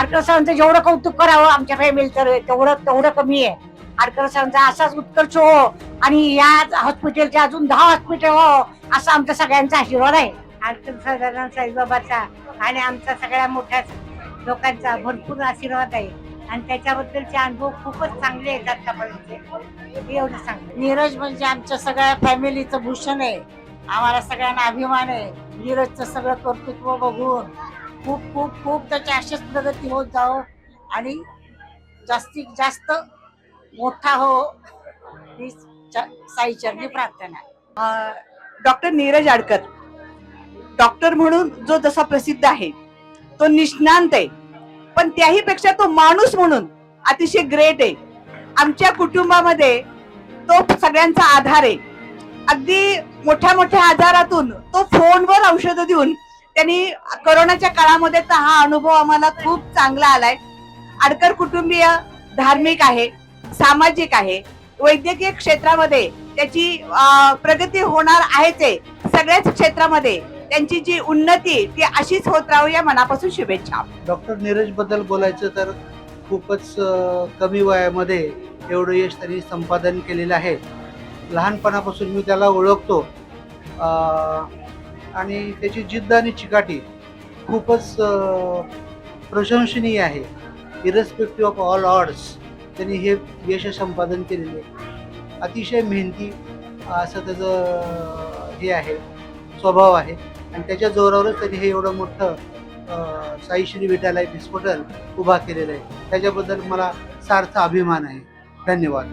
आडकर सरांचं जेवढं कौतुक करावं आमच्या फॅमिलीचं तेवढं तेवढं कमी आहे. आडकर सरांचा असाच उत्कर्ष हो आणि या हॉस्पिटलच्या अजून 10 हॉस्पिटल हो असा आमचा सगळ्यांचा आशीर्वाद आहे. आडकर सरांचा, साईबाबाचा आणि आमचा सगळ्या मोठ्या लोकांचा भरपूर आशीर्वाद आहे आणि त्याच्याबद्दलचे अनुभव खूपच चांगले आहेत आतापर्यंत. एवढं सांग. नीरज म्हणजे आमच्या सगळ्या फॅमिलीचं भूषण आहे. आम्हाला सगळ्यांना अभिमान आहे. नीरजचं सगळं कर्तृत्व बघून खूप खूप खूप त्याची अशीच प्रगती होत जाओ आणि जास्तीत जास्त मोठा हो ही साईचरणी प्रार्थना. डॉक्टर नीरज आडकर डॉक्टर म्हणून जो जसा प्रसिद्ध आहे तो निष्णांत आहे, पण त्याही पेक्षा तो माणूस म्हणून अतिशय ग्रेट आहे. आमच्या कुटुंबामध्ये तो सगळ्यांचा आधार आहे. अगदी मोठ्या मोठ्या आजारातून तो फोनवर औषधं देऊन त्यांनी कोरोनाच्या काळामध्ये तर हा अनुभव आम्हाला खूप चांगला आलाय. आडकर कुटुंबीय धार्मिक आहे, सामाजिक आहे, वैद्यकीय क्षेत्रामध्ये त्याची प्रगती होणार आहेच आहे. सगळ्याच क्षेत्रामध्ये त्यांची जी उन्नती ती अशीच होत राहू या मनापासून शुभेच्छा. डॉक्टर नीरज बद्दल बोलायचं तर खूपच कमी वयामध्ये एवढं यश त्यांनी संपादन केलेलं आहे. लहानपणापासून मी त्याला ओळखतो आणि त्याची जिद्द आणि चिकाटी खूपच प्रशंसनीय आहे. इरेस्पेक्टिव्ह ऑफ ऑल ऑड्स त्यांनी हे यश संपादन केलेले. अतिशय मेहनती असं त्याचं हे आहे, स्वभाव आहे आणि त्याच्या जोरावरच त्यांनी हे एवढं मोठं साई श्री विद्यालय हॉस्पिटल उभा केलेलं आहे. त्याच्याबद्दल मला सार्थ अभिमान आहे. धन्यवाद.